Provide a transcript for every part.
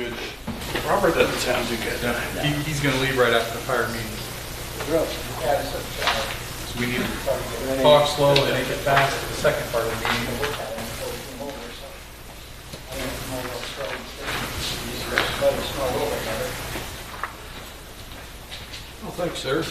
good. Robert doesn't sound too good. He's going to leave right after the fire meeting. So we need to talk slow and make it fast for the second part of the meeting. Oh, thanks, sir.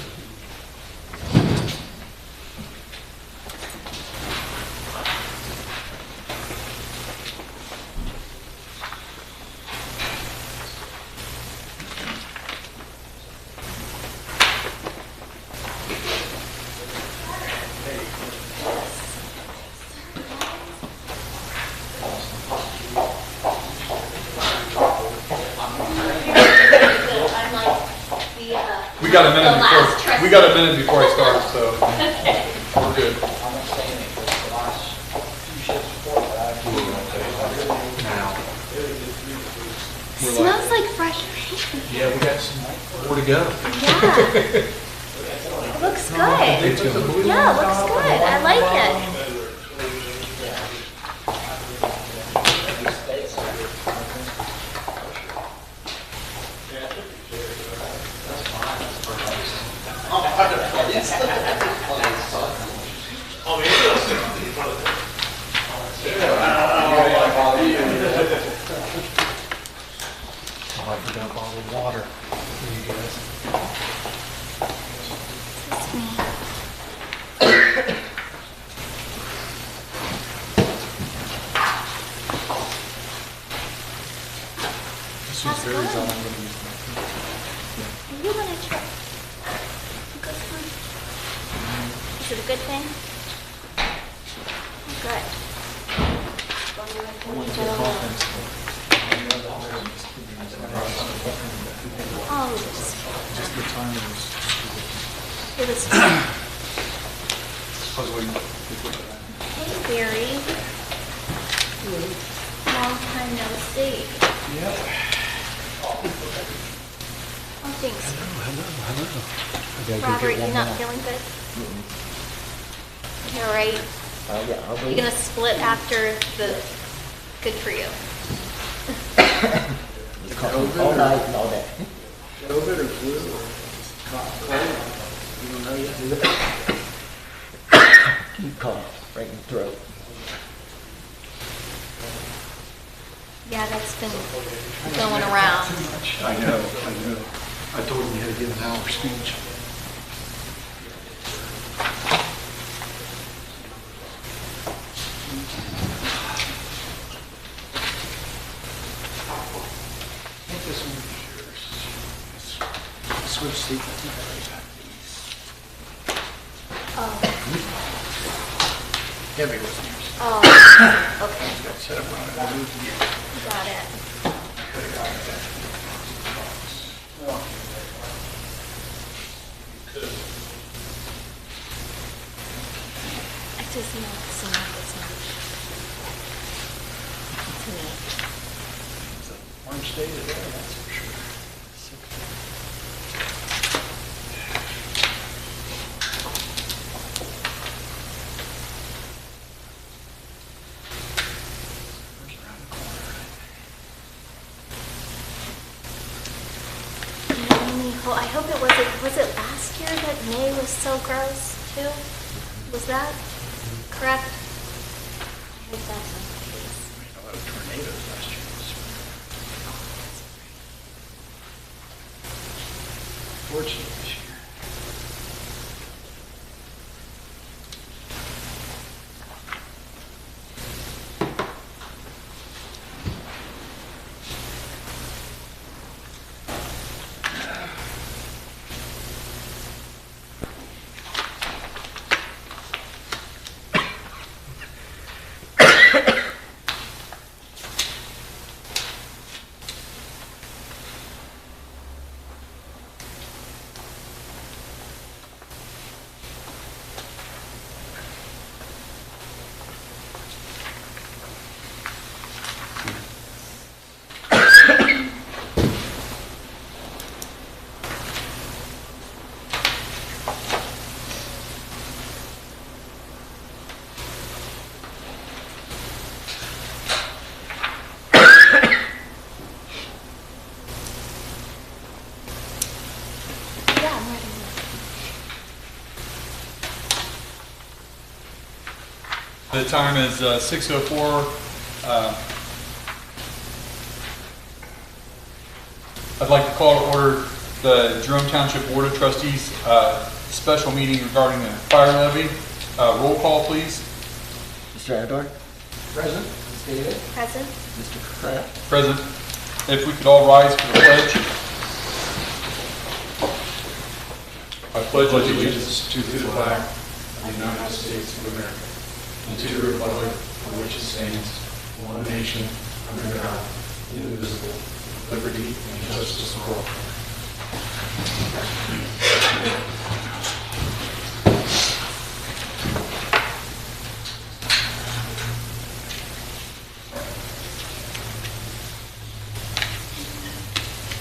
We got a minute before I start, so we're good. Smells like fresh paint. Yeah, we got some more to go. Yeah. It looks good. Yeah, it looks good. I like it. I forgot bottled water for you guys. This is very good. Are you gonna try? Good one. Is it a good thing? Good. Oh, Just the time was. it was. Hey, Barry. Long time no see. Yep. Oh, thanks. Hello. Robert, you not feeling good? You all right? Yeah, I'll You gonna split after the? Good for you. all night and all day. COVID or flu or cold? You don't know yet? Keep cough, right in the throat. Yeah, that's been going around. I know. I told him he had to give an hour speech. I think this one is yours. Switch seat. I think I already got these. Oh. Heavy was yours. Oh. Okay. Got set up on it. I moved it. Got it. Could have got it. Well, I just know it's not this much. To me. it's a orange day today, that's for sure. I hope it was it last year that May was so gross too? Was that correct? I hope that's not the case. We had a lot of tornadoes last year. Fortunately this year. The time is 6:04. I'd like to call to order the Jerome Township Board of Trustees special meeting regarding the fire levy. Roll call, please. Mr. Adler? Present. Ms. David. Present. Mr. Kraft? Present. If we could all rise for the pledge. I pledge allegiance to the flag of the United States of America and to the republic for which it stands, one nation, under God, indivisible, with liberty and justice for all.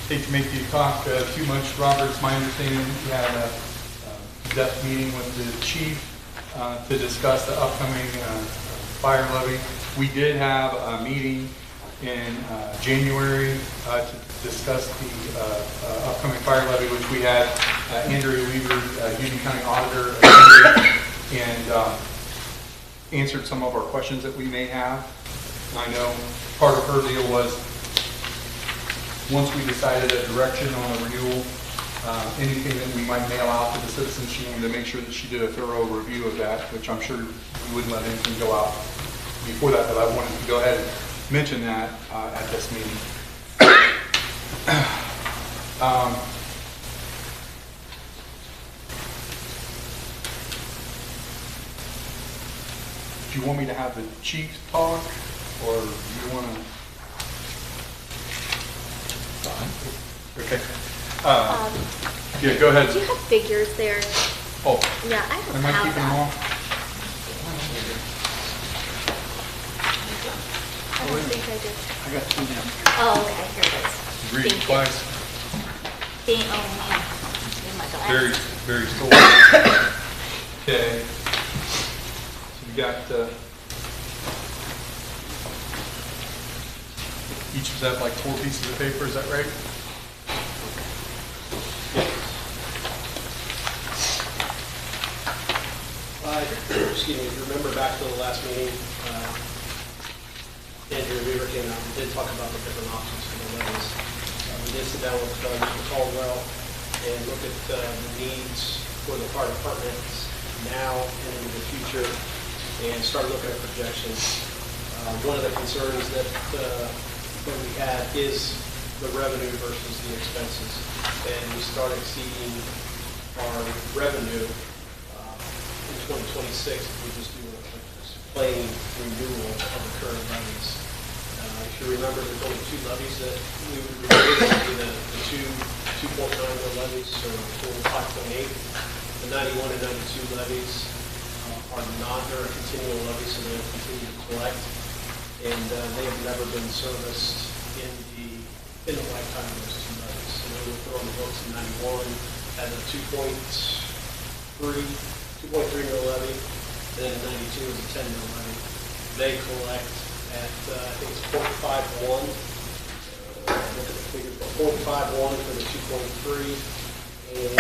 Hate to make you talk too much, Robert. It's my understanding you had a depth meeting with the chief to discuss the upcoming fire levy. We did have a meeting in January to discuss the upcoming fire levy, which we had Andrew Weaver, Union County Auditor, and answered some of our questions that we may have. I know part of her deal was, once we decided a direction on a renewal, anything that we might mail out to the citizens, she wanted to make sure that she did a thorough review of that, which I'm sure we wouldn't let anything go out before that, but I wanted to go ahead and mention that at this meeting. Do you want me to have the chief talk, or do you want to? Okay. Yeah, go ahead. Do you have figures there? Oh, Yeah, I don't am I have keeping them that. all? I don't think I did. I got two now. Oh, okay, here it is. Read it Thank you. twice. Oh, man. Need my Very, glasses. very stored. Okay. So you got, each of us have like 4 pieces of paper, is that right? Excuse me, if you remember back to the last meeting, Andrew Weaver came out and did talk about the different options for the levies. We did sit down with Mr. Caldwell and look at the needs for the fire departments now and into the future and start looking at projections. One of the concerns that we had is the revenue versus the expenses. And we start exceeding our revenue in 2026 if we just do a plain renewal of the current levies. If you remember, there's only 2 levies that we would renew, the 2.9 mil levies, or total 5.8. The 91 and 92 levies are not, they're a continual levy, so they'll continue to collect. And they have never been serviced in the lifetime of those 2 levies. So they were put on the books in 91 as a 2.3 mil levy, and then in 92 is a 10 mil levy. They collect at, I think it's 0.51. Look at the figures, 0.51 for the 2.3, and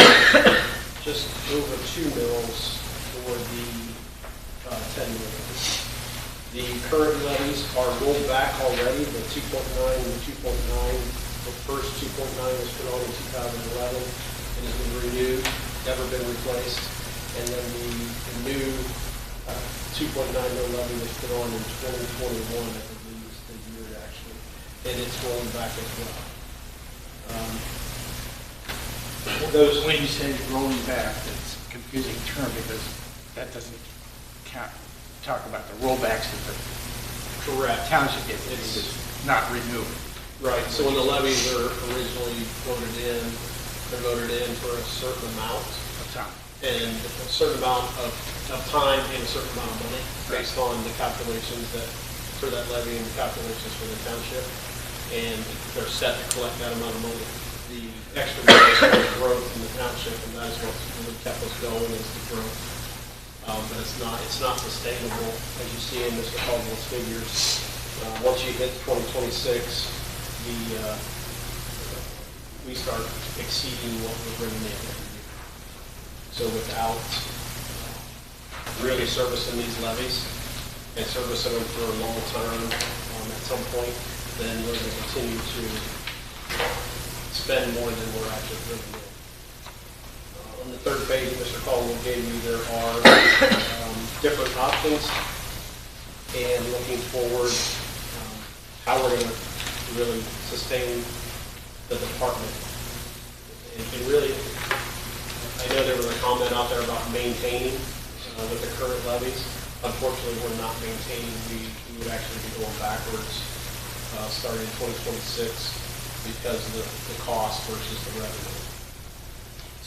just over 2 mils for the 10 mil. The current levies are rolled back already, the 2.9 and the 2.9. The first 2.9 was put on in 2011 and has been renewed, never been replaced. And then the new 2.9 mil levy was put on in 2021, I believe is the year actually, and it's rolling back as well. When you say rolling back, it's a confusing term because that doesn't talk about the rollbacks that the Correct. township gets. It's not renewed. Right, so when the levies are originally voted in, they're voted in for a certain amount of time. and a certain amount of time and a certain amount of money based on the calculations that, for that levy and the calculations for the township. And they're set to collect that amount of money. The extra money is for the growth in the township, and that is what's really kept us going, is the growth. But it's not sustainable, as you see in Mr. Caldwell's figures. Once you hit 2026, we start exceeding what we're bringing in every year. So without really servicing these levies and servicing them for a long term, at some point, then we're going to continue to spend more than we're actually bringing in. On the third page, Mr. Caldwell gave you, there are different options, and looking forward, how we're going to really sustain the department. And really, I know there was a comment out there about maintaining with the current levies. Unfortunately, we're not maintaining. We would actually be going backwards starting in 2026 because of the cost versus the revenue.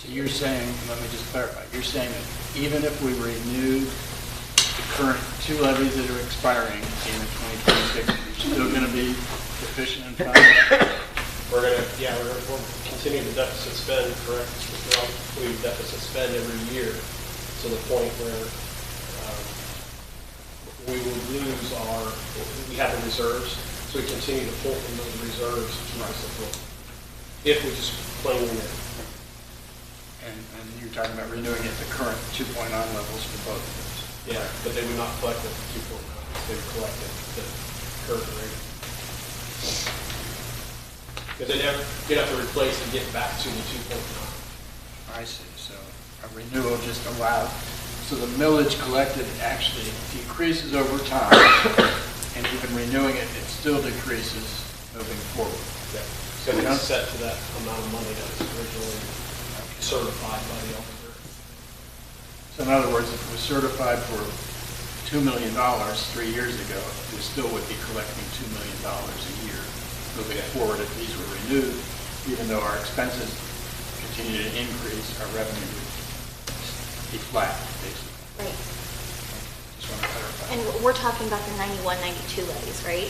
So you're saying, let me just clarify, you're saying that even if we renewed the current two levies that are expiring in 2026, you're still going to be deficient in funds? We're continue the deficit spend, correct? We deficit spend every year to the point where we will lose we have the reserves, so we continue to pull from those reserves to keep us afloat. If we just plain renew. And you're talking about renewing at the current 2.9 levels for both of those? Yeah, but they would not collect at the 2.9, they would collect at the current rate. Because you'd have to replace and get back to the 2.9. I see. So a renewal just allowed, so the millage collected actually decreases over time, and even renewing it, it still decreases moving forward. Yeah. So it's set to that amount of money that was originally certified by the auditor. So in other words, if it was certified for $2 million 3 years ago, we still would be collecting $2 million a year moving forward if these were renewed, even though our expenses continue to increase, our revenue would be flat, basically. Right. Just want to clarify. And we're talking about the 91, 92 levies, right?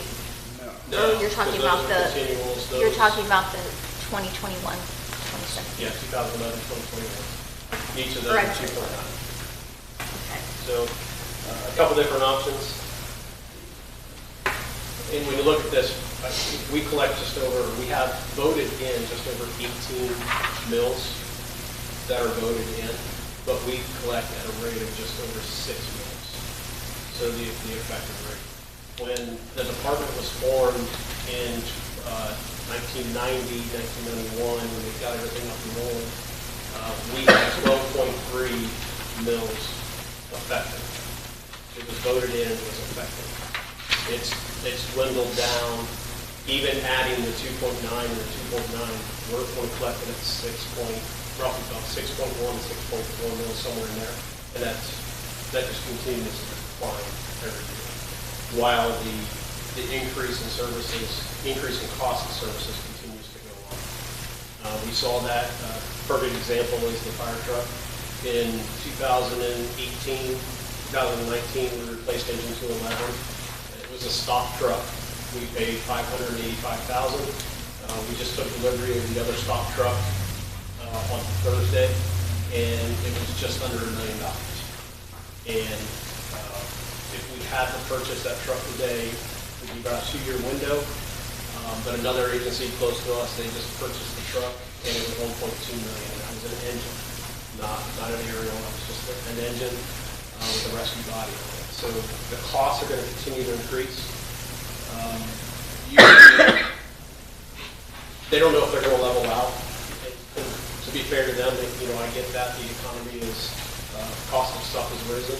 No. Or you're talking because about those are continuals, you're those- talking about the 2021, 2017? Yeah, 2011, 2021. Each of those are Correct. 2.9. Okay. So a couple different options. And when you look at this, we have voted in just over 18 mills that are voted in, but we collect at a rate of just over 6 mills. So the effective rate. When the department was formed in 1990, 1991, when we got everything up and rolling, we had 12.3 mills effective. It was voted in, it was effective. It's dwindled down, even adding the 2.9 and the 2.9, we're collecting at roughly about 6.1 and 6.4 mils, somewhere in there. And that just continues to decline every year. While the increase in cost of services continues to go on. We saw that, perfect example is the fire truck. In 2019, we replaced engine 211. It was a stock truck. We paid $585,000. We just took delivery of the other stock truck on Thursday, and it was just under $1 million. And if we had to purchase that truck today, it would be about a 2-year window. But another agency close to us, they just purchased the truck, and it was $1.2 million. And that was an engine, not an aerial. It was just an engine with a rescue body on it. So the costs are going to continue to increase. They don't know if they're going to level out. And to be fair to them, I get that the economy cost of stuff has risen,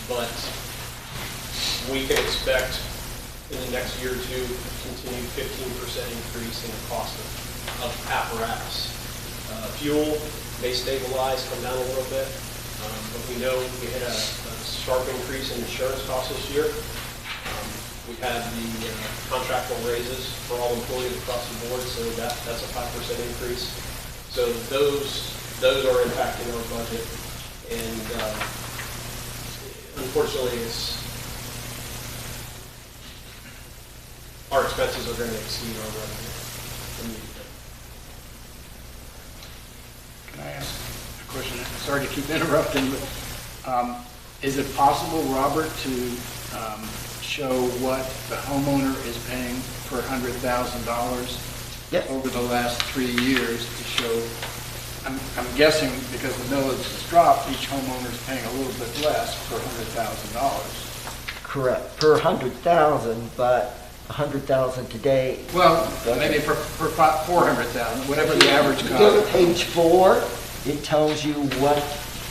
but we can expect in the next year or two continued 15% increase in the cost of apparatus. Fuel may stabilize, come down a little bit, but we know we had a sharp increase in insurance costs this year. We had the contractual raises for all employees across the board, so that's a 5% increase. So those are impacting our budget, and unfortunately, our expenses are going to exceed our revenue. Can I ask a question? Sorry to keep interrupting, but is it possible, Robert, to show what the homeowner is paying per $100,000 Yes. over the last 3 years to show? I'm guessing because the millage has dropped, each homeowner is paying a little bit less per $100,000. Correct, per 100,000, but 100,000 today. Well, maybe for 400,000, whatever the average You go to cost. page 4, it tells you what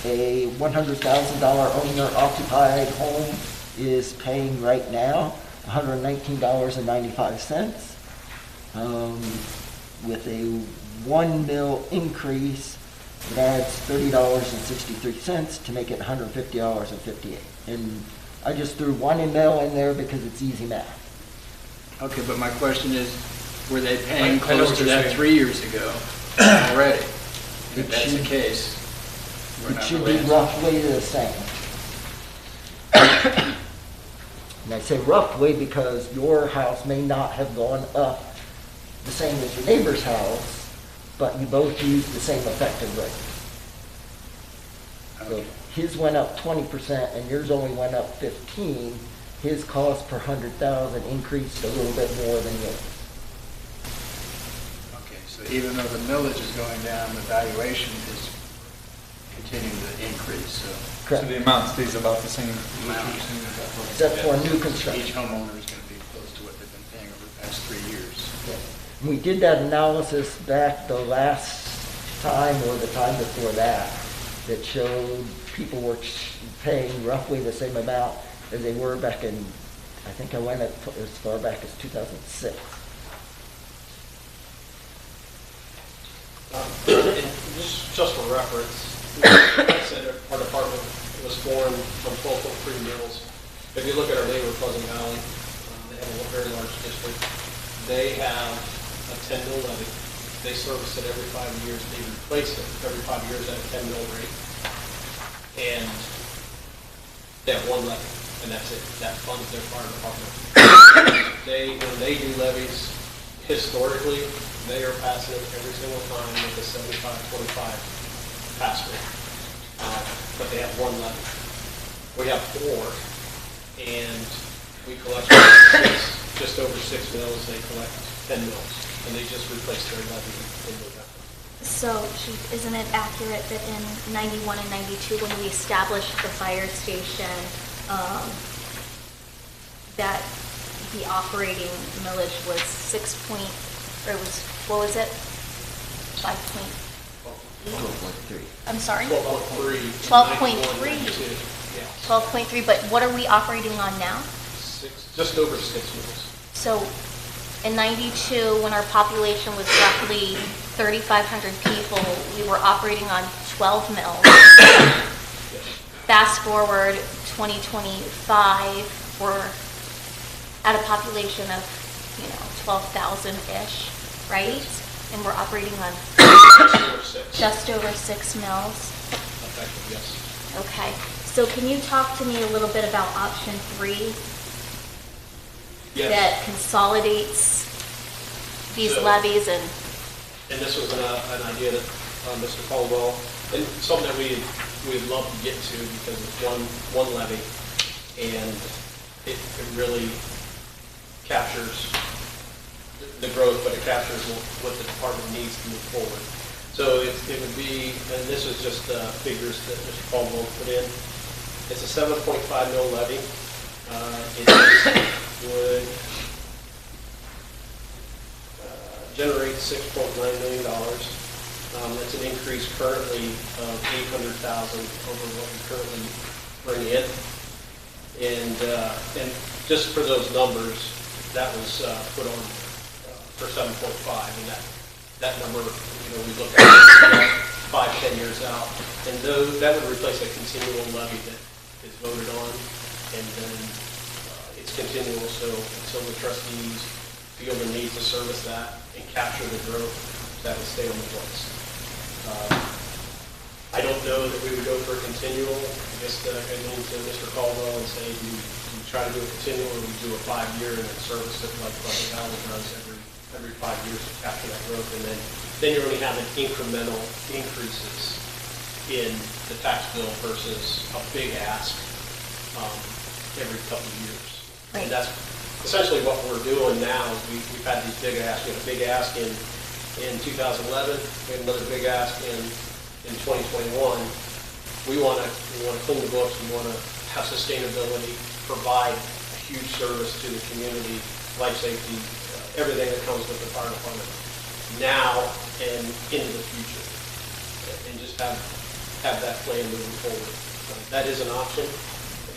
a $100,000 owner-occupied home is paying right now, $119.95. With a 1 mil increase, it adds $30.63 to make it $150.58. And I just threw 1 mil in there because it's easy math. Okay, but my question is, were they I paying know close what to you're that saying. 3 years ago already? And It if that's the should- case, we're It not should be really... roughly the same. And I say roughly because your house may not have gone up the same as your neighbor's house, but you both used the same effective rate. So Okay. his went up 20% and yours only went up 15. His cost per 100,000 increased a little bit more than yours. Okay, so even though the millage is going down, the valuation is continuing to increase, so... So Correct. the amount stays about the same. Is what you're saying, is that right? Except for new Each construction. homeowner is going to be close to what they've been paying over the past 3 years. We did that analysis back the last time or the time before that showed people were paying roughly the same amount as they were back in, I think I went as far back as 2006. And just for reference, like I said, our department was formed from 12.3 mills. If you look at our neighbor Pleasant Valley, they have a very large district. They have a 10 mil levy. They service it every 5 years. They replace it every 5 years at a 10 mil rate. And they have one levy, and that's it. That funds their fire department. When they do levies, historically, they are passing it every single time with a 75-25 pass rate. But they have one levy. We have 4, and we collect just over 6 mils. They collect 10 mils, and they just replaced their levy in November. So, Chief, isn't it accurate that in 91 and 92, when we established the fire station, that the operating millage was what was it? 5 12.3. I'm sorry? 12.3. 12.3. Yeah. 12.3, but what are we operating on now? Just over 6 mils. So, in 92, when our population was roughly 3,500 people, we were operating on 12 mills. Fast forward 2025, we're at a population of, 12,000-ish, right? And we're operating on just over 6 mills. Effective, yes. Okay, so can you talk to me a little bit about option 3? Yes. That consolidates these So- levies and, And this was an idea that Mr. Caldwell, and something that we'd love to get to because it's one levy, and it really captures the growth, but it captures what the department needs to move forward. So it would be, and this is just figures that Mr. Caldwell put in. It's a 7.5 mil levy. It would generate $6.9 million. That's an increase currently of $800,000 over what we currently bring in. And just for those numbers, that was put on for 7.5, and that number, we look at 5-10 years out, and that would replace a continual levy that is voted on, and then it's continual, so until the trustees feel the need to service that and capture the growth, that would stay on the books. I don't know that we would go for a continual. I guess I lean to Mr. Caldwell and say, do we try to do a continual, or we do a 5-year and then service it like Pleasant Valley does every 5 years to capture that growth, and then you're only having incremental increases in the tax bill versus a big ask every couple of years. Right. And that's essentially what we're doing now. Is we've had these big asks. We had a big ask in 2011. We had another big ask in 2021. We want to clean the books. We want to have sustainability, provide a huge service to the community, life safety, everything that comes with the fire department now and into the future. And just have that plan moving forward. That is an option.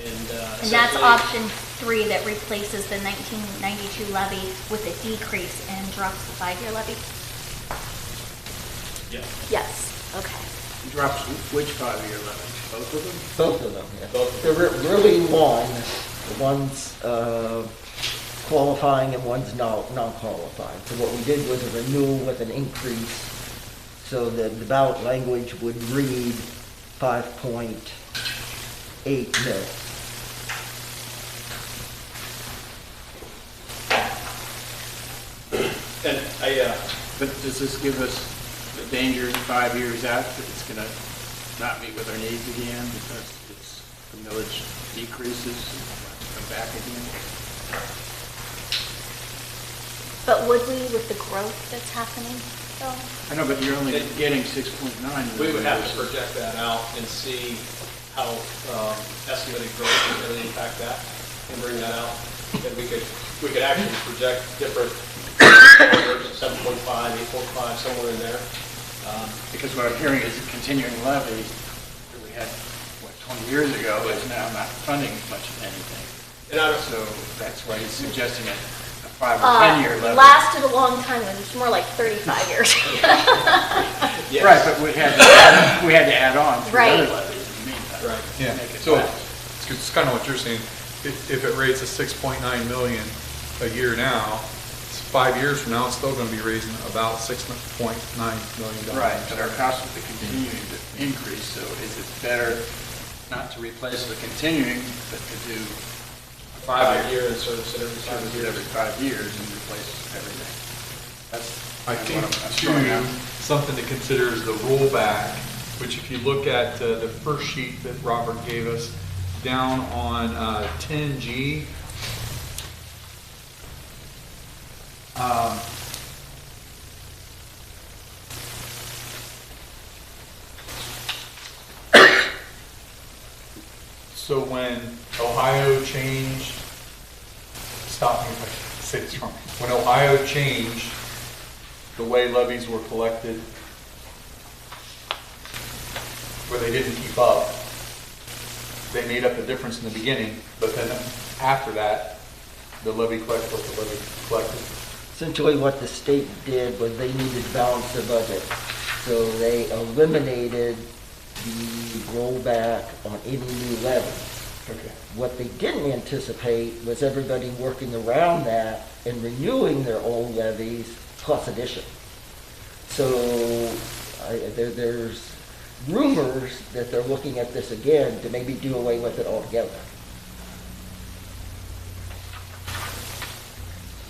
And that's essentially- option 3 that replaces the 1992 levy with a decrease and drops the 5-year levy? Yeah. Yes, okay. Drops which 5-year levy? Both of them? Both of them, yeah. Both of They're them. really one. One's qualifying and one's non-qualifying. So what we did was a renewal with an increase, so that the ballot language would read 5.8 mil. And But does this give us the danger in 5 years out that it's going to not meet with our needs again because the millage decreases and come back again? But would we with the growth that's happening, though? I know, but you're only getting 6.9. we would have to project that out and see how estimated growth is going to impact that and bring that out. And we could actually project different numbers, 7.5, 8.5, somewhere in there. Because what I'm hearing is the continuing levy that we had, 20 years ago is now not funding much of anything. And I don't, So that's why he's suggesting a 5 or 10-year levy. Lasted a long time, it was more like 35 years. yes. Right, but we had to add on 3 Right. other levies in the meantime. Right. to Yeah, make it so last. it's kind of what you're saying. If it rates a 6.9 million a year now, 5 years from now, it's still going to be raising about $6.9 million. Right, but our costs will be continuing to increase, so is it better not to replace the continuing, but to do a 5-year and service it every 5 service it years. every 5 years and replace everything? That's I kind think of what I'm throwing too, out. something to consider is the rollback, which if you look at the first sheet that Robert gave us, down on 10G, so when Ohio changed, stop me if I say this wrong, when Ohio changed the way levies were collected, where they didn't keep up, they made up the difference in the beginning, but then after that, the levy collected what the levy collected. Essentially what the state did was they needed to balance their budget. So they eliminated the rollback on any new levy. Okay. What they didn't anticipate was everybody working around that and renewing their old levies plus addition. So there's rumors that they're looking at this again to maybe do away with it altogether.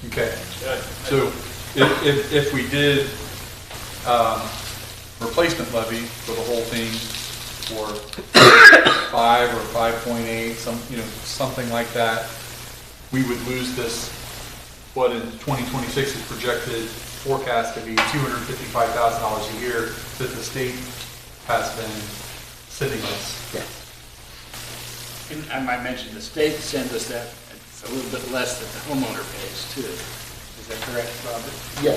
Okay, Yeah, so if we did replacement levy for the whole thing for 5 or 5.8, something like that, we would lose this, what in 2026 is projected forecast to be $255,000 a year that the state has been sending us. Yes. And I might mention, the state sends us that, it's a little bit less than the homeowner pays too. Is that correct, Robert? Yes.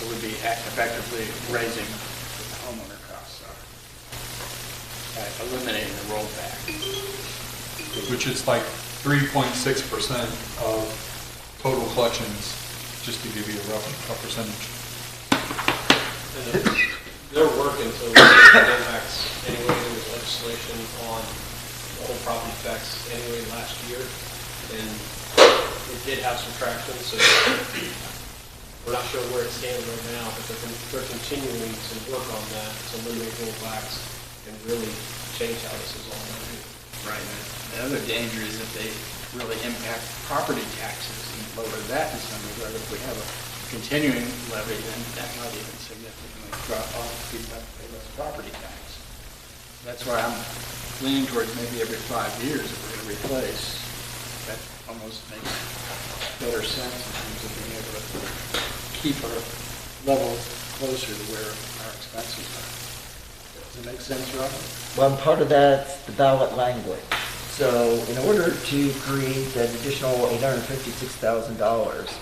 So we'd be effectively raising what the homeowner costs are by eliminating the rollback. Which is like 3.6% of total collections, just to give you a rough percentage. And they're working to limit the impacts anyway. There was legislation on the whole property tax anyway last year, and it did have some traction, so we're not sure where it stands right now, but they're continuing to work on that to eliminate rollbacks and really change how this is all done. Right. The other danger is if they really impact property taxes and lower that in some regard. If we have a continuing levy, then that might even significantly drop off, people have to pay less property tax. That's why I'm leaning towards maybe every 5 years if we're going to replace. That almost makes better sense in terms of being able to keep our level closer to where our expenses are. Does it make sense, Robert? Well, part of that's the ballot language. So in order to create that additional $856,000,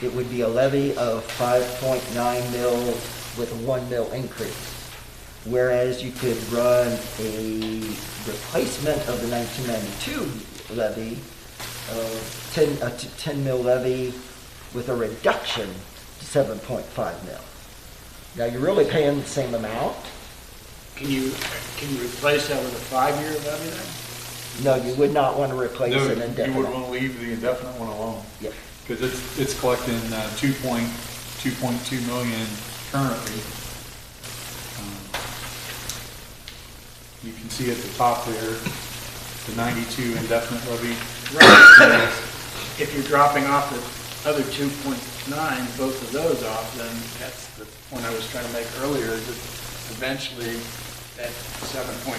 it would be a levy of 5.9 mil with a 1 mil increase. Whereas you could run a replacement of the 1992 levy, a 10 mil levy with a reduction to 7.5 mil. Now you're really paying the same amount. Can you replace that with a 5-year levy then? No, you would not want to replace No, an you indefinite. would want to leave the indefinite one alone. Yeah. Because it's collecting 2.2 million currently. You can see at the top there, the 92 indefinite levy. Right. If you're dropping off the other 2.9, both of those off, then that's the point I was trying to make earlier, that eventually that 7.5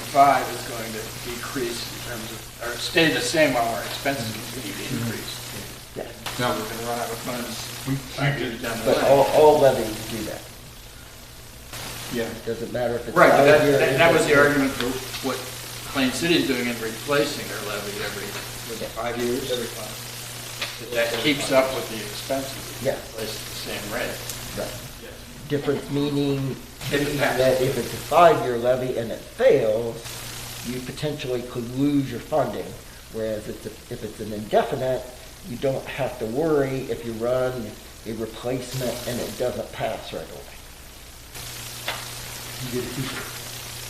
is going to decrease in terms of, or stay the same while our expenses continue to increase. Yeah. Now, We're going to run out of funds we 5 years down the But line. all levies do that. yeah, It doesn't matter if it's Right, but 5 year. that was the argument for what Plain City is doing in replacing their levy every, was it 5 years? Every 5. That keeps up with the expenses. Yeah. Replace at the same rate. Right. Yes. Difference meaning If it passes. that if it's a 5-year levy and it fails, you potentially could lose your funding. Whereas if it's an indefinite, you don't have to worry if you run a replacement and it doesn't pass right away. you get to keep it.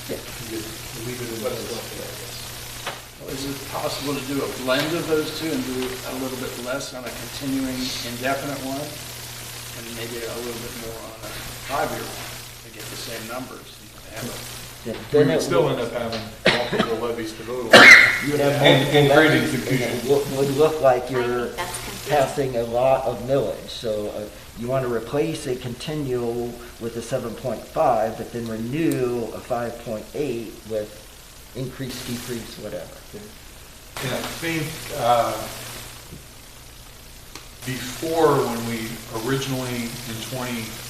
Yeah. You leave it in What is place. left of that, yes. Is it possible to do a blend of those two and do a little bit less on a continuing indefinite one and maybe a little bit more on a 5-year one to get the same numbers? You can have a- We Then would it still would- end up having multiple levies to vote on. You would have And multiple creating levies, and confusion. it would look like you're think that's confusing. passing a lot of millage. So you want to replace a continual with a 7.5, but then renew a 5.8 with increase, decrease, whatever. And I think before, when we originally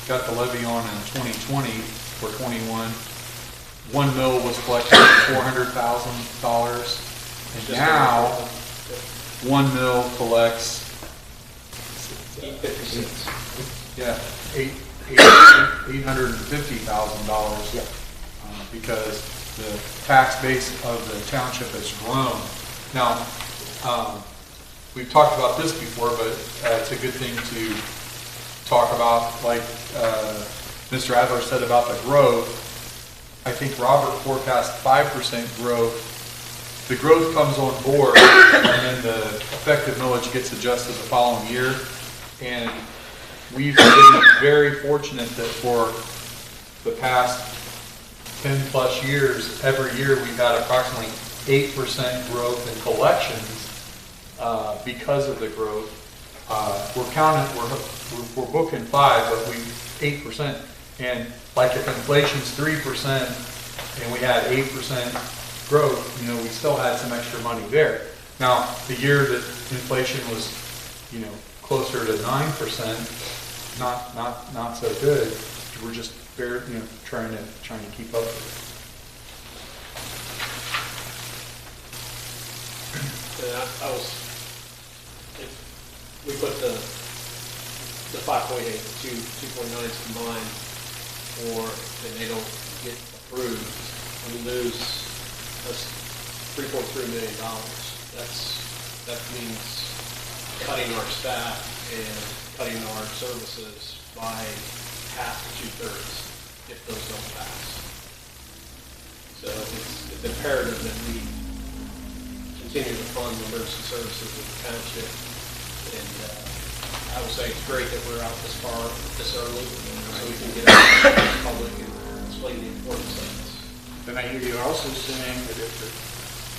got the levy on in 2020 or 21, 1 mil was collected $400,000. And now, 1 mil collects, 856. yeah, $850,000. Yeah. Because the tax base of the township has grown. Now, we've talked about this before, but it's a good thing to talk about, like Mr. Adler said about the growth. I think Robert forecast 5% growth. The growth comes on board, and then the effective millage gets adjusted the following year. And we've been very fortunate that for the past 10 plus years, every year we've had approximately 8% growth in collections because of the growth. We're booking 5, but 8%. And like if inflation's 3% and we had 8% growth, we still had some extra money there. Now, the year that inflation was, closer to 9%, not so good. We're just very, trying to keep up with it. And we put the 5.8, the 2.9s combined, and they don't get approved, we lose $3.3 million. That means cutting our staff and cutting our services by half to 2/3 if those don't pass. So it's imperative that we continue to fund the emergency services of the township. And I would say it's great that we're out this far, this early, so we can get out to the public and explain the importance of this. Then I hear you also saying that if the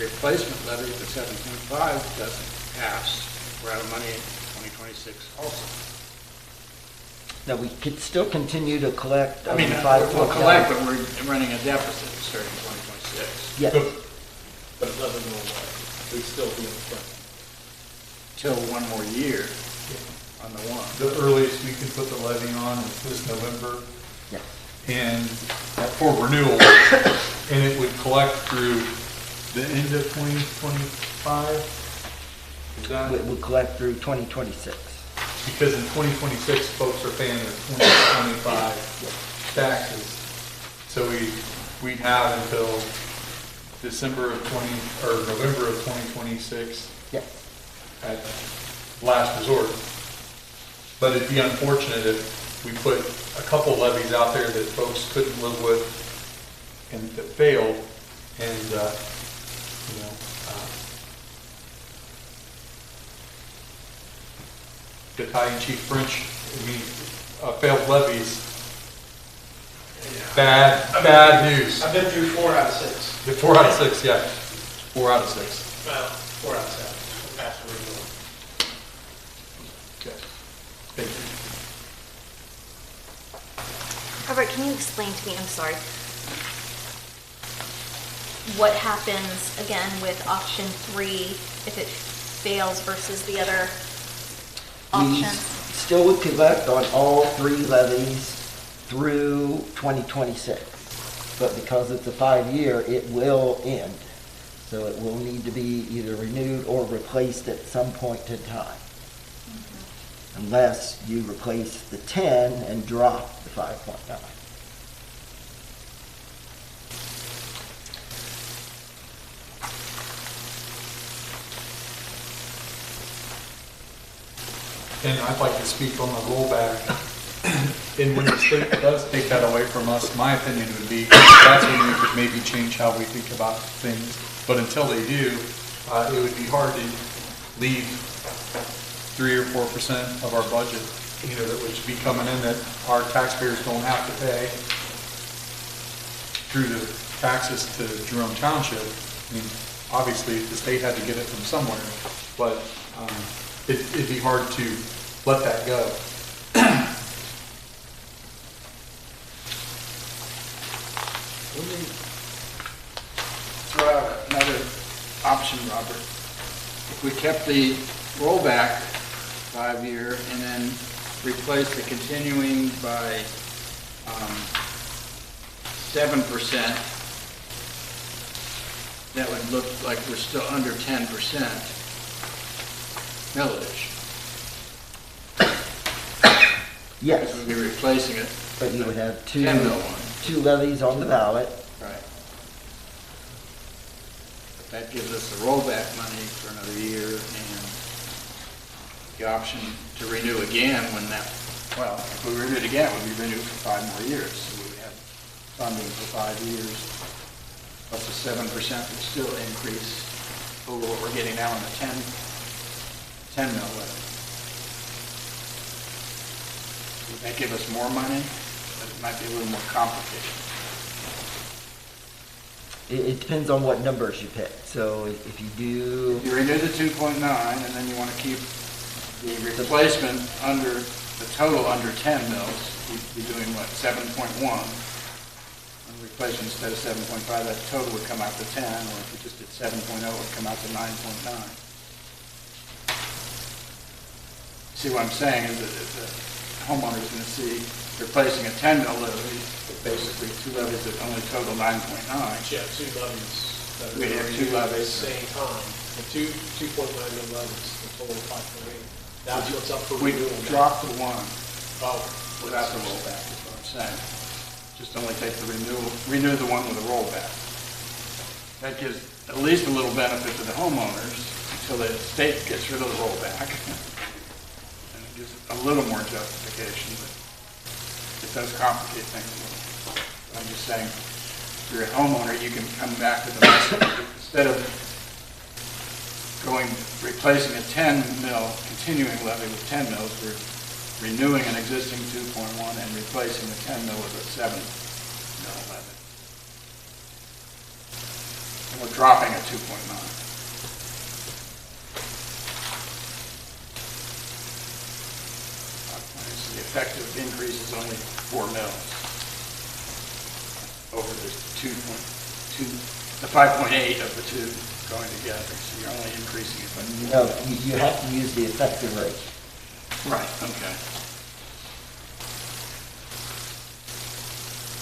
replacement levy, the 7.5, doesn't pass, we're out of money in 2026 also. Now, we could still continue to collect. I mean, 5.9. we'll collect, but we're running a deficit starting 2026. Yes. But it doesn't go away. We still be in the front. Till one more year on the one. The earliest we can put the levy on is this November, Yes. and for renewal, and it would collect through the end of 2025? Is that? We'll collect through 2026. Because in 2026, folks are paying their 2025 taxes. So we'd have until December of 20, or November of 2026 Yeah. at last resort. But it'd be unfortunate if we put a couple levies out there that folks couldn't live with and that failed, and, Italian-Chief French, failed levies, bad news. I've been through 4 out of 6. The 4 out of 6, yeah. 4 out of 6. Well, 4 out of 7. We'll pass the renewal. Okay. Thank you. Robert, can you explain to me, I'm sorry, what happens again with option 3 if it fails versus the other We options? still would collect on all 3 levies through 2026. But because it's a 5-year, it will end. So it will need to be either renewed or replaced at some point in time. Unless you replace the 10 and drop the 5.9. And I'd like to speak on the rollback. And when the state does take that away from us, my opinion would be that's when we could maybe change how we think about things. But until they do, it would be hard to leave 3 or 4% of our budget, that would be coming in that our taxpayers don't have to pay through the taxes to Jerome Township. I mean, obviously, the state had to get it from somewhere, but it'd be hard to let that go. Let me throw out another option, Robert. If we kept the rollback 5-year and then replaced the continuing by 7%, that would look like we're still under 10% millage. Yes, Because we'd be replacing it. but you would have 10 mil one. 2 levies on the ballot. Right. But that gives us the rollback money for another year and the option to renew again when that, well, if we renewed again, it would be renewed for 5 more years. So we would have funding for 5 years. Plus the 7% would still increase over what we're getting now on the 10 mil levy. Would that give us more money? But it might be a little more complicated. It depends on what numbers you pick. So if you do, If you renew the 2.9 and then you want to keep the replacement under, the total under 10 mils, you'd be doing what, 7.1? And replacement instead of 7.5, that total would come out to 10, or if you just did 7.0, it would come out to 9.9. See what I'm saying is that the homeowner's going to see replacing a 10 mil levy, basically 2 levies that only total 9.9. Yeah, 2 levies. that are We have 2 renewed At the levies. same time. The 2.9 mil levies, the total 5.8. That's what's up for We renewal. now. dropped the 1 Oh, without the rollback, is what I'm saying. Just only take the renew the one with a rollback. That gives at least a little benefit to the homeowners until the state gets rid of the rollback. And it gives a little more justification, but it does complicate things a little. I'm just saying, if you're a homeowner, you can come back to the message, instead of replacing a 10 mil continuing levy with 10 mils, we're renewing an existing 2.1 and replacing the 10 mil with a 7 mil levy. And we're dropping a 2.9. So the effective increase is only 4 mils over the 2.2, the 5.8 of the two going together. So you're only increasing it by no, you have to use the effective rate. Right, okay.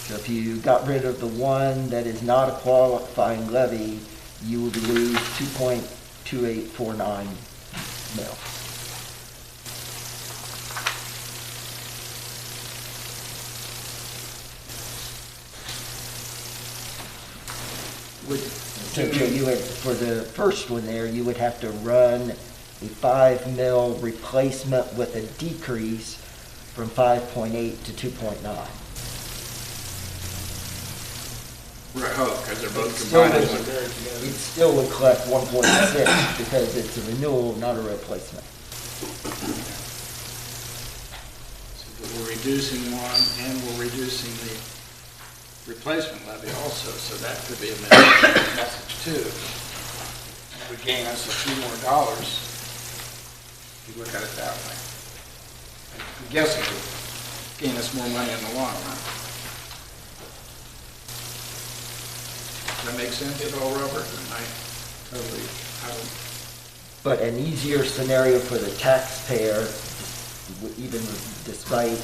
So if you got rid of the one that is not a qualifying levy, you would lose 2.2849 mil. So you would, for the first one there, you would have to run a 5 mil replacement with a decrease from 5.8 to 2.9. Right, oh, because they're both Still combined. would- It still would collect 1.6 because it's a renewal, not a replacement. So but we're reducing one and we're reducing the replacement levy also, so that could be a message too. It would gain us a few more dollars if you look at it that way. I'm guessing it would gain us more money in the long run. Does that make sense at all, Robert? Am I totally out of... But an easier scenario for the taxpayer, even despite,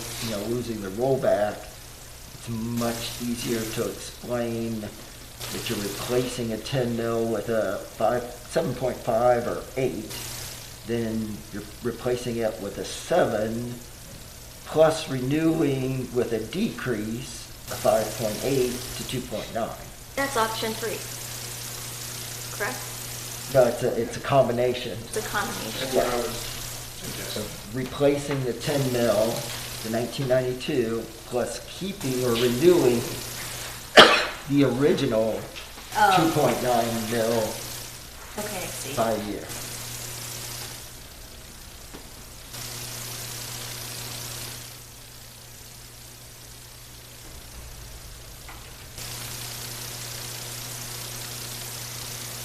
losing the rollback, it's much easier to explain that you're replacing a 10 mil with a 7.5 or 8, then you're replacing it with a 7, plus renewing with a decrease of 5.8 to 2.9. That's option 3, correct? No, it's a combination. It's a combination. That's what I was So suggesting. replacing the 10 mil, the 1992, plus keeping or renewing the original Oh. 2.9 mil Okay, I see. 5 year.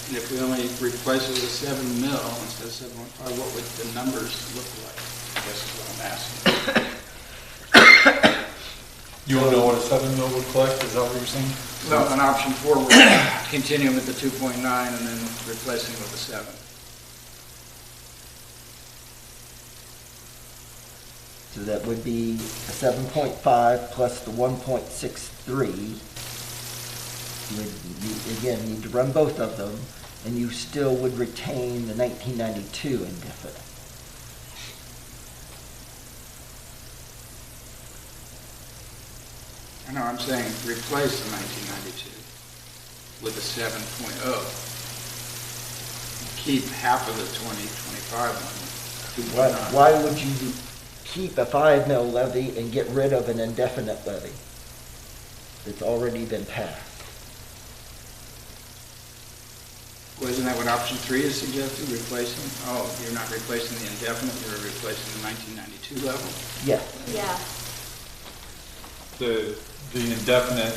And if we only replace it with a 7 mil instead of 7.5, what would the numbers look like? I guess is what I'm asking. You want to know what a 7 mil would collect? Is that what you're saying? Well, on option 4, we're continuing with the 2.9 and then replacing with a 7. So that would be a 7.5 plus the 1.63. You would, again, need to run both of them, and you still would retain the 1992 indefinite. I know, I'm saying replace the 1992 with a 7.0. Keep half of the 2025 one, 2.9. Why would you keep a 5 mil levy and get rid of an indefinite levy that's already been passed? Well, isn't that what option 3 is suggesting, replacing? Oh, you're not replacing the indefinite, you're replacing the 1992 level? Yeah. Yeah. The indefinite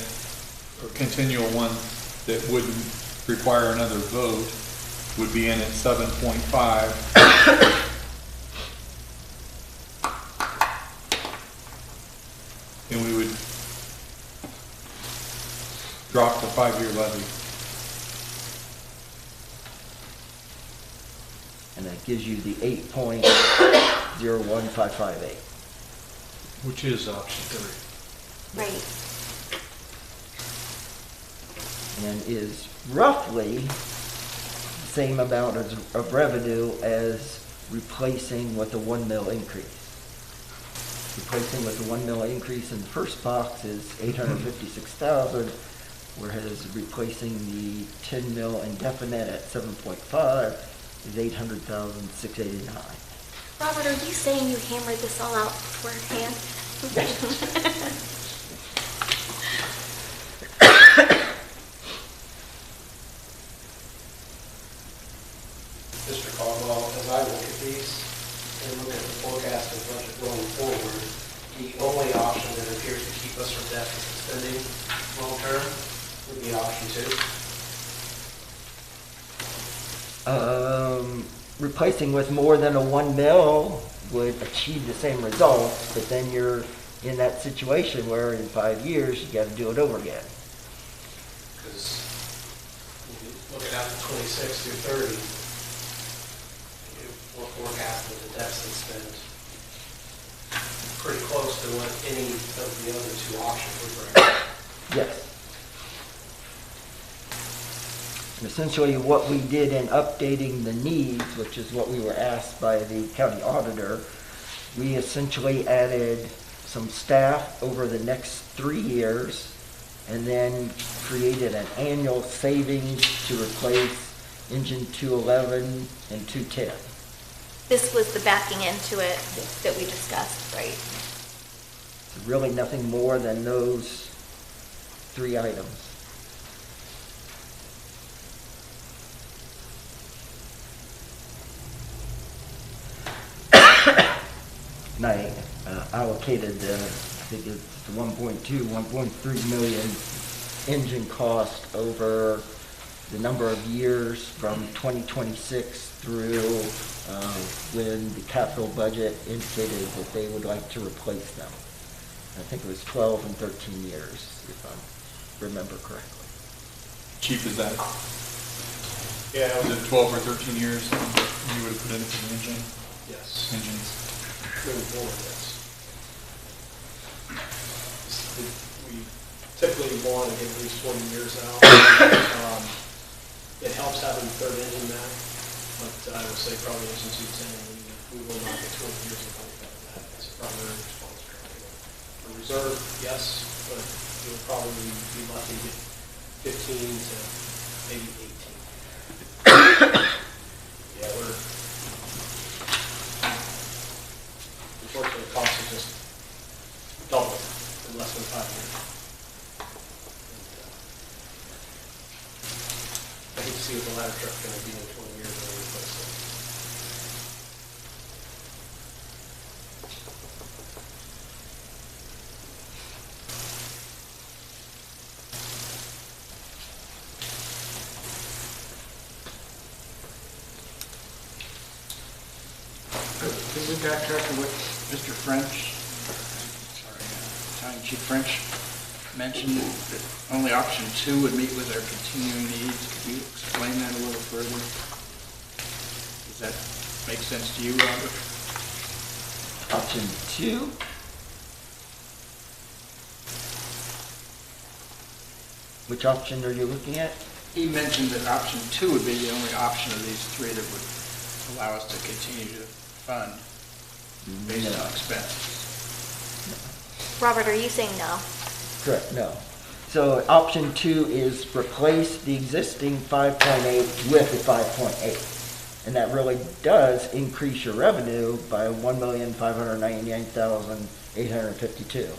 or continual one that wouldn't require another vote would be in at 7.5. And we would drop the 5-year levy. And that gives you the 8.01558. Which is option 3. Right. And is roughly the same amount of revenue as replacing with a 1 mil increase. Replacing with the 1 mil increase in the first box is 856,000, whereas replacing the 10 mil indefinite at 7.5 is 800,689. Robert, are you saying you hammered this all out beforehand? Mr. Caldwell, as I look at these and look at the forecast and budget going forward, the only option that appears to keep us from deficit spending long-term would be option 2. Replacing with more than a 1 mil would achieve the same results, but then you're in that situation where in 5 years, you got to do it over again. Because looking out to 26 through 30, we're forecasting the deficit spend pretty close to what any of the other 2 options would bring. Yes. Essentially, what we did in updating the needs, which is what we were asked by the county auditor, we essentially added some staff over the next 3 years and then created an annual savings to replace engine 211 and 210. This was the backing into it that we discussed, right? Really nothing more than those 3 items. And I allocated, I think it's the 1.2, 1.3 million engine cost over the number of years from 2026 through when the capital budget indicated that they would like to replace them. I think it was 12 and 13 years, if I remember correctly. Chief, is that, Yeah, was it 12 or 13 years you would have put in for the yes, engines? moving forward, yes. We typically want to get at least 20 years out. It helps having the third engine now, but I would say probably engine 210, we will not get 20 years of life out of that. That's a primary response criteria. A reserve, yes, but you'll probably be lucky to get 15 to maybe 18. Yeah, unfortunately, the cost is just double in less than 5 years. I hate to see what the ladder truck's going to be in 20 years when we replace it. Could we backtrack to what Mr. French, Battalion Chief French mentioned, that only option 2 would meet with our continuing needs? Could you explain that a little further? Does that make sense to you, Robert? Option 2? Which option are you looking at? He mentioned that option 2 would be the only option of these 3 that would allow us to continue to fund based on expenses. Robert, are you saying no? Correct, no. So option 2 is replace the existing 5.8 with the 5.8. And that really does increase your revenue by $1,599,852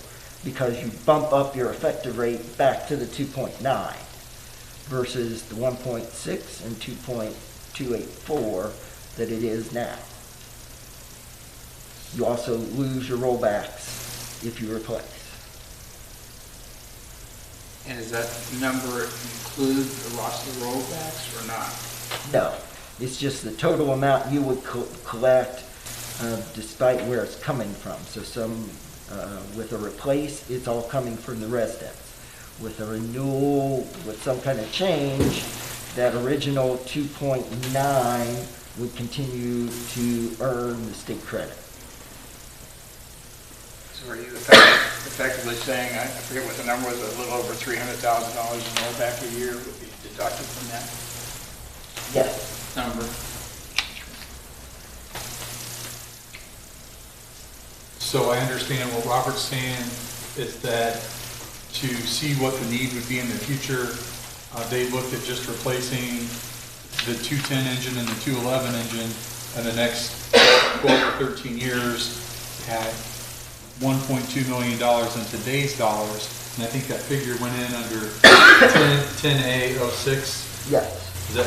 because you bump up your effective rate back to the 2.9 versus the 1.6 and 2.284 that it is now. You also lose your rollbacks if you replace. And does that number include the loss of the rollbacks or not? No, it's just the total amount you would collect despite where it's coming from. So with a replace, it's all coming from the residents. With a renewal, with some kind of change, that original 2.9 would continue to earn the state credit. So are you effectively saying, I forget what the number was, a little over $300,000 in rollback a year would be deducted from that Yes. number? So I understand what Robert's saying is that to see what the need would be in the future, they looked at just replacing the 210 engine and the 211 engine in the next 12 or 13 years at $1.2 million in today's dollars. And I think that figure went in under 10A06. Yes. Is that,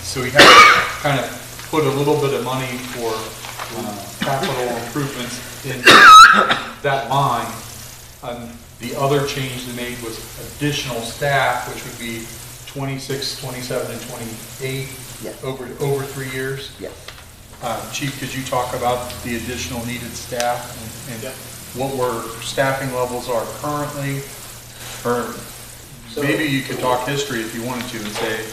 so we have to kind of put a little bit of money for capital improvements in that line. The other change they made was additional staff, which would be 26, 27, and 28 Yes. over 3 years. Yes. Chief, could you talk about the additional needed staff and Yeah. what our staffing levels are currently? Or So- maybe you could talk history if you wanted to and say,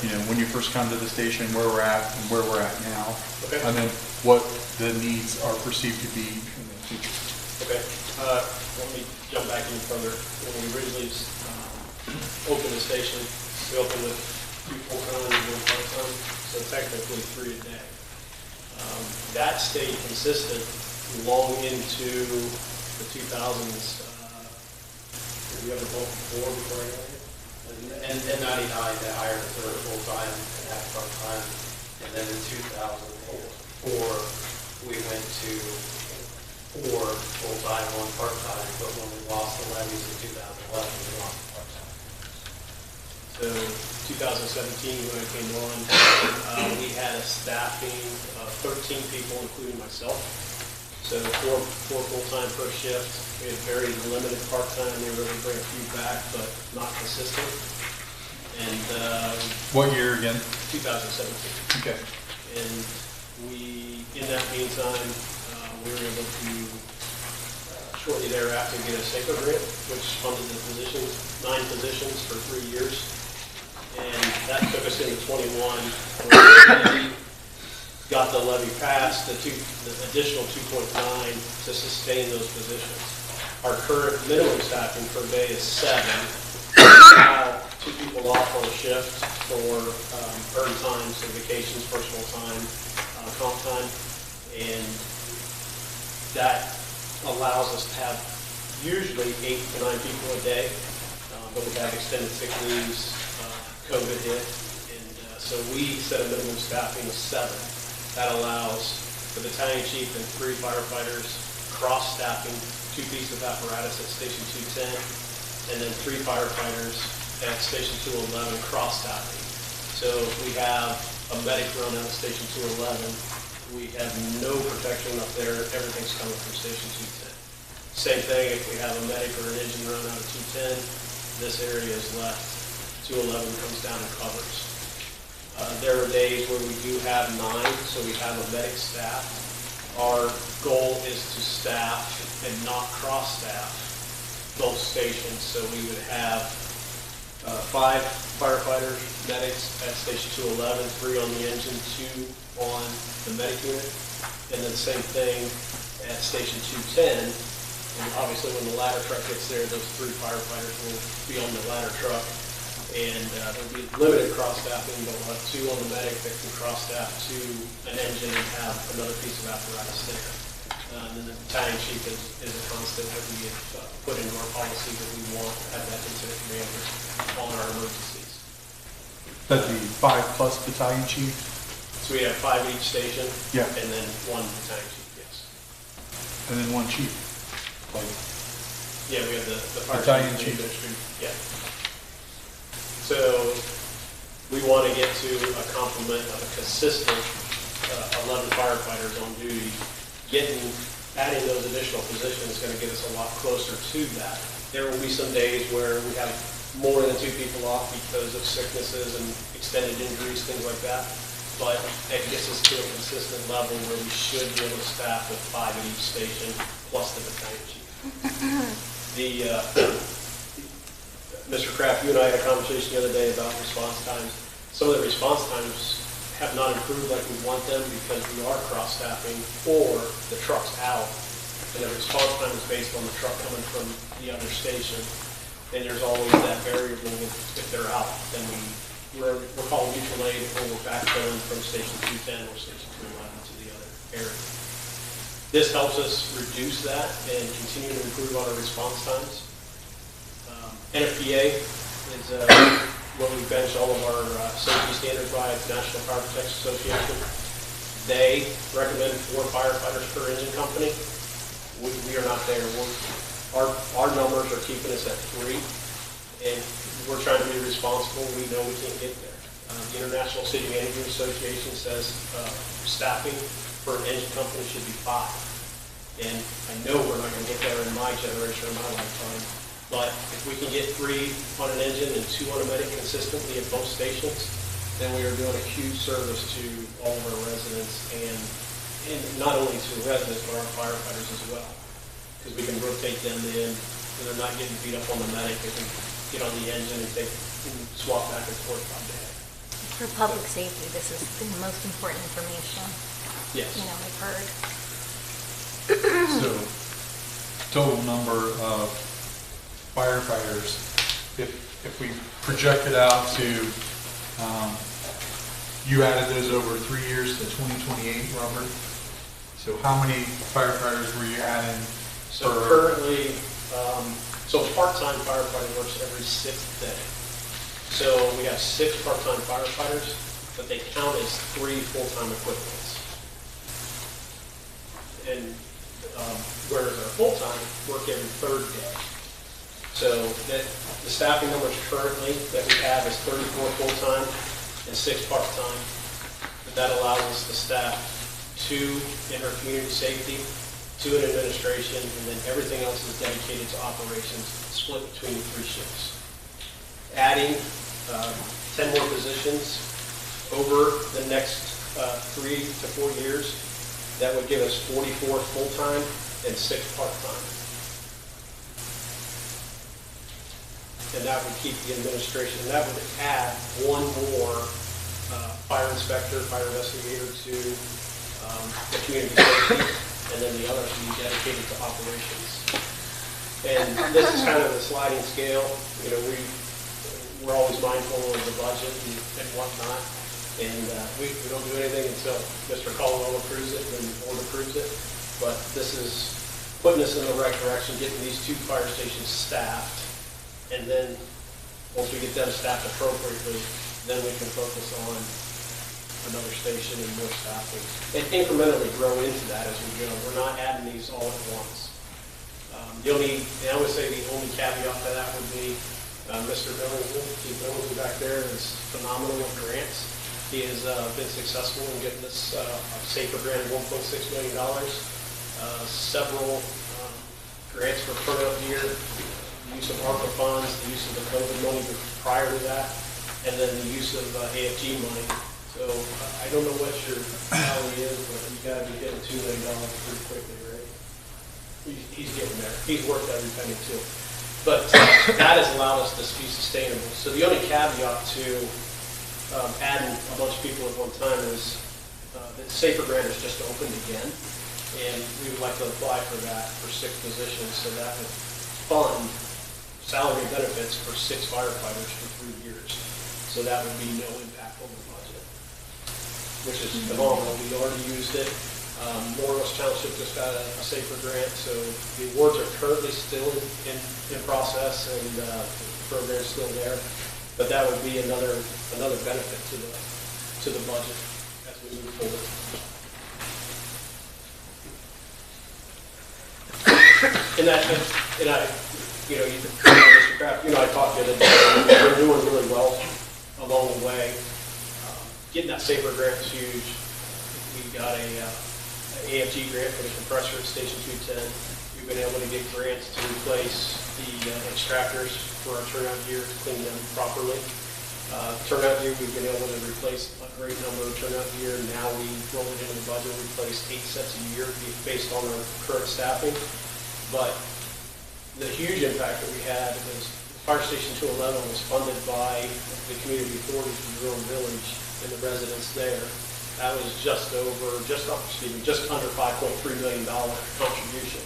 you know, when you first come to the station, where we're at and where we're at now. Okay. And then what the needs are perceived to be in the future. Okay, let me jump back even further. When we originally opened the station, we opened with 2 full-time and 1 part-time, so technically 3 a day. That stayed consistent long into the 2000s. Have you ever built before I got here? In 99, they hired a third full-time and half part-time, and then in 2004, we went to 4 full-time, 1 part-time, but when we lost the levies in 2011, we lost the part-time. So 2017, when I came on, we had a staffing of 13 people, including myself. So four full-time per shift. We had very limited part-time. They were going to bring a few back, but not consistent. And What year again? 2017. Okay. And in that meantime, we were able to shortly thereafter get a SACO grant, which funded the positions, 9 positions for 3 years. And that took us into 21, where we got the levy passed, the additional 2.9 to sustain those positions. Our current minimum staffing per day is 7. We have 2 people off on a shift for earned time, so vacations, personal time, comp time, and that allows us to have usually 8 to 9 people a day, but we've had extended sick leaves, COVID hit, and so we set a minimum staffing of 7. That allows the battalion chief and 3 firefighters cross-staffing 2 pieces of apparatus at Station 210, and then 3 firefighters at Station 211 cross-staffing. So if we have a medic run out of Station 211, we have no protection up there. Everything's coming from Station 210. Same thing if we have a medic or an engine run out of 210, this area is left. 211 comes down and covers. There are days where we do have 9, so we have a medic staff. Our goal is to staff and not cross-staff both stations. So we would have 5 firefighters, medics at Station 211, 3 on the engine, 2 on the medic unit, and then same thing at Station 210. And obviously when the ladder truck gets there, those 3 firefighters will be on the ladder truck. And there'll be limited cross-staffing, but we'll have 2 on the medic that can cross-staff to an engine and have another piece of apparatus there. And then the battalion chief is a constant that we have put into our policy that we want to have that incident commander on our emergencies. That'd be 5 plus battalion chief? So we have 5 each station. Yeah. And then 1 battalion chief, yes. And then 1 chief? Like, Yeah, we have the fire battalion chief. chief. Yeah. So we want to get to a complement of a consistent 11 firefighters on duty. Adding those additional positions is going to get us a lot closer to that. There will be some days where we have more than 2 people off because of sicknesses and extended injuries, things like that. But it gets us to a consistent level where we should be able to staff with 5 at each station, plus the battalion chief. Mr. Kraft, you and I had a conversation the other day about response times. Some of the response times have not improved like we want them because we are cross-staffing or the truck's out. And the response time is based on the truck coming from the other station. And there's always that variable if they're out, then we're calling mutual aid or we're backfilling from Station 210 or Station 211 to the other area. This helps us reduce that and continue to improve on our response times. NFPA is what we bench all of our safety standards by. It's National Fire Protection Association. They recommend 4 firefighters per engine company. We are not there. Our numbers are keeping us at 3, and we're trying to be responsible. We know we can't get there. The International City Managers Association says staffing for an engine company should be 5. And I know we're not going to get there in my generation or my lifetime. But if we can get 3 on an engine and 2 on a medic consistently at both stations, then we are doing a huge service to all of our residents and not only to residents, but our firefighters as well. Because we can rotate them in, and they're not getting beat up on the medic. They can get on the engine and swap back and forth by day. For public safety, this is the most important information. Yes. We've heard. So, total number of firefighters, if we project it out to You added those over 3 years to 2028, Robert. So how many firefighters were you adding? So currently, so a part-time firefighter works every 6th day. So we have 6 part-time firefighters, but they count as 3 full-time equivalents. And whereas our full-time work every 3rd day. So that the staffing numbers currently that we have is 34 full-time and 6 part-time. But that allows us to staff 2 in our community safety, 2 in administration, and then everything else is dedicated to operations, split between 3 shifts. Adding 10 more positions over the next 3 to 4 years, that would give us 44 full-time and 6 part-time. And that would keep the administration, and that would add 1 more fire inspector, fire investigator to the community safety, and then the others would be dedicated to operations. And this is kind of the sliding scale. You know, we're always mindful of the budget and whatnot, and we don't do anything until Mr. Caldwell approves it and the board approves it. But this is putting us in the right direction, getting these 2 fire stations staffed, and then once we get them staffed appropriately, then we can focus on another station and more staffing, and incrementally grow into that as we go. We're not adding these all at once. And I would say the only caveat to that would be Mr. Billingsley. Keith Billingsley back there is phenomenal with grants. He has been successful in getting this SAFER grant of $1.6 million, several grants for turnout gear, the use of ARPA funds, the use of the COVID money prior to that, and then the use of AFG money. So I don't know what your salary is, but you got to be getting $2 million pretty quickly, right? He's getting there. He's worked every penny too. But that has allowed us to be sustainable. So the only caveat to adding a bunch of people at one time is that SAFER grant is just opened again, and we would like to apply for that for 6 positions, so that would fund salary and benefits for 6 firefighters for 3 years. So that would be no impact on the budget, which is phenomenal. We already used it. Morelos Township just got a SAFER grant, so the awards are currently still in process, and the program's still there. But that would be another benefit to the budget as we move forward. Mr. Kraft, I talked to you that we're doing really well along the way. Getting that SAFER grant is huge. We got a AFG grant for the compressor at Station 210. We've been able to get grants to replace the extractors for our turnout gear to clean them properly. Turnout gear, we've been able to replace a great number of turnout gear. Now we roll it into the budget, replace 8 sets a year based on our current staffing. But the huge impact that we had was Fire Station 211 was funded by the community authority for Jerome Village and the residents there. That was just under $5.3 million contribution.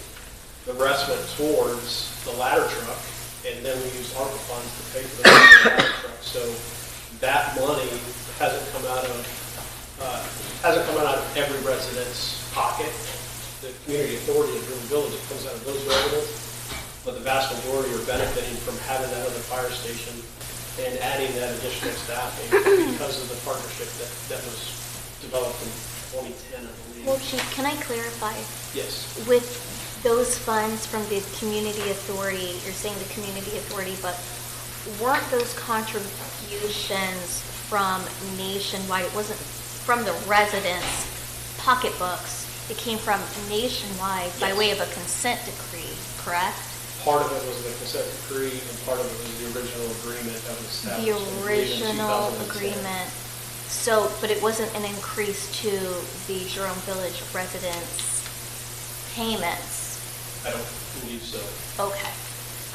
The rest went towards the ladder truck, and then we used ARPA funds to pay for the ladder truck. So that money hasn't come out of every resident's pocket. The community authority of Jerome Village, it comes out of those residents, but the vast majority are benefiting from having that other fire station and adding that additional staffing because of the partnership that was developed in 2010, I believe. Well, Chief, can I clarify? Yes. With those funds from the community authority, you're saying the community authority, but weren't those contributions from nationwide? It wasn't from the residents' pocketbooks. It came from nationwide by way of a consent decree, correct? Part of it was the consent decree, and part of it was the original agreement that was established. The original agreement. So, but it wasn't an increase to the Jerome Village residents' payments? I don't believe so. Okay.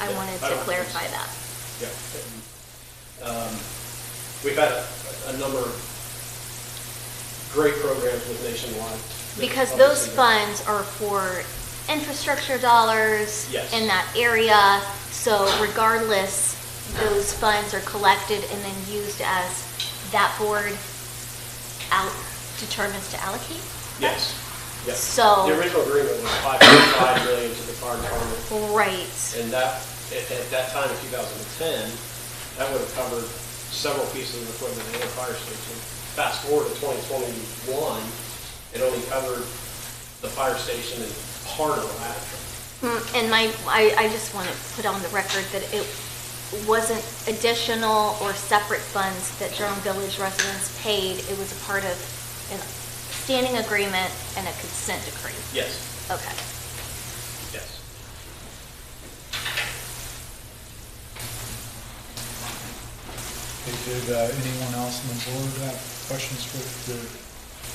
I wanted to clarify that. Yeah. We've had a number of great programs with Nationwide. Because those funds are for infrastructure dollars Yes. in that area. So regardless, those funds are collected and then used as that board determines to allocate? Yes, yes. So- The original agreement was 5.5 million to the fire department. Right. And that, at that time in 2010, that would have covered several pieces of equipment in the fire station. Fast forward to 2021, it only covered the fire station and part of the ladder truck. And I just want to put on the record that it wasn't additional or separate funds that Jerome Village residents paid. It was a part of a standing agreement and a consent decree. Yes, Okay. yes. Okay, did anyone else on the board have questions for the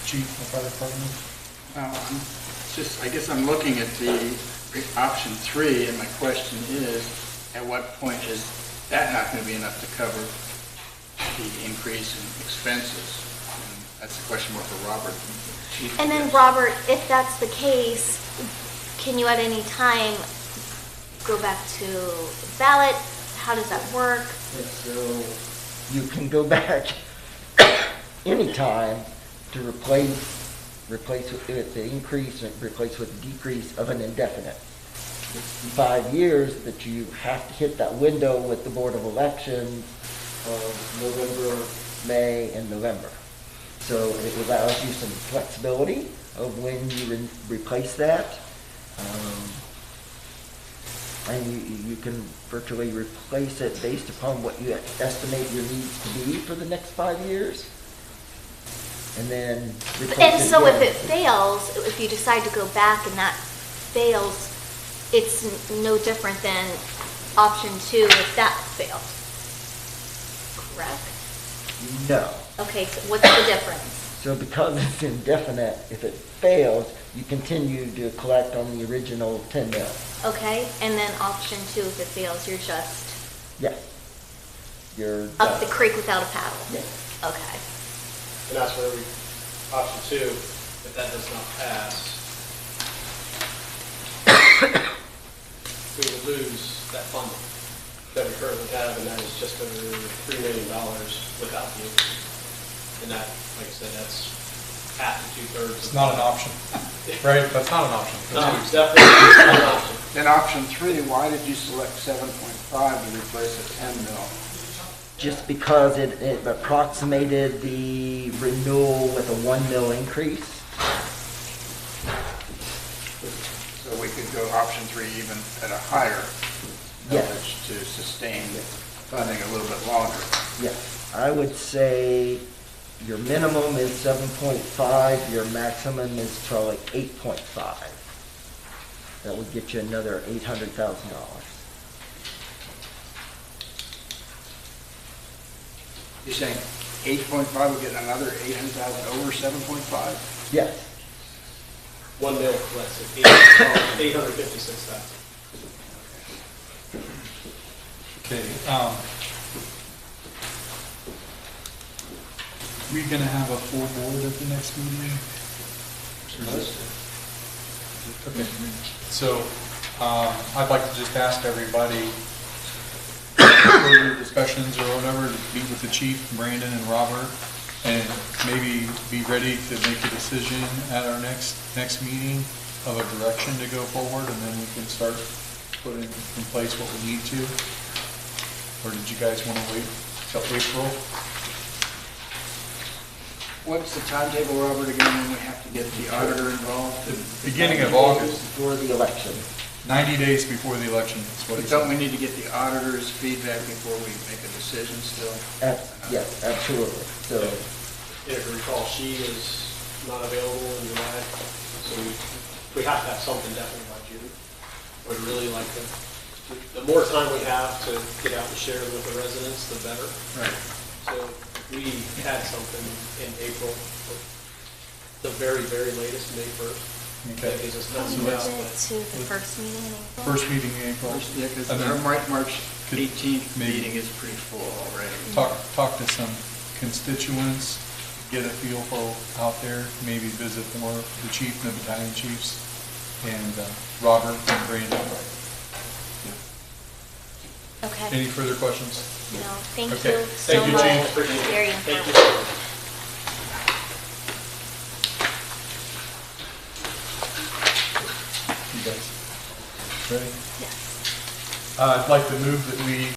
chief of the fire department? I guess I'm looking at the option 3, and my question is, at what point is that not going to be enough to cover the increase in expenses? And that's a question more for Robert. Chief, And then, yes. Robert, if that's the case, can you at any time go back to ballot? How does that work? And so you can go back anytime to replace with the increase, and replace with the decrease of an indefinite. It's 5 years that you have to hit that window with the Board of Elections of November, May, and November. So it allows you some flexibility of when you replace that. And you can virtually replace it based upon what you estimate your needs to be for the next 5 years. And then replace And it so if again. it fails, if you decide to go back and that fails, it's no different than option 2 if that failed. Correct? No. Okay, so what's the difference? So because it's indefinite, if it fails, you continue to collect on the original 10 mil. Okay, and then option 2, if it fails, you're just Yes. You're up done. the creek without a paddle? Yes. Okay. And that's where option 2, if that does not pass, we would lose that funding that we currently have, and that is just over $3 million without the increase. And that, like I said, that's half to 2/3. It's not an option, right? That's not an option. No, it's definitely not an option. Then option 3, why did you select 7.5 to replace a 10 mil? Just because it approximated the renewal with a 1 mil increase. So we could go option 3 even at a higher Yes. millage to sustain funding a little bit longer. Yes. I would say your minimum is 7.5, your maximum is probably 8.5. That would get you another $800,000. You're saying 8.5 would get another 800,000 over 7.5? Yes. 1 mil less than 856,000. Okay, we gonna have a full board at the next meeting? Okay, so, I'd like to just ask everybody, further discussions or whatever, to meet with the chief, Brandon and Robert, and maybe be ready to make a decision at our next meeting of a direction to go forward, and then we can start putting in place what we need to. Or did you guys want to wait till April? What's the timetable, Robert, again, when we have to get the auditor involved? Beginning of August, Before the election. 90 days before the election is what he But don't we said. need to get the auditor's feedback before we make a decision still? Yes, absolutely. So, If you recall, she is not available in July, so we have to have something definitely by June. We'd really like to, the more time we have to get out and share with the residents, the better. Right. So if we had something in April, the very, very latest, May 1st. Okay. That gives us Can nothing we move else. it to the first meeting in April? First meeting in April. Yeah, because And then our March could 18th maybe meeting is pretty full already. talk to some constituents, get a feel for out there, maybe visit more of the chief and the battalion chiefs, and Robert and Brandon. Okay. Any further questions? No, thank Okay. you so Thank you, much. Chief. Very Thank you. informative. You guys ready? Yes. I'd like to move that we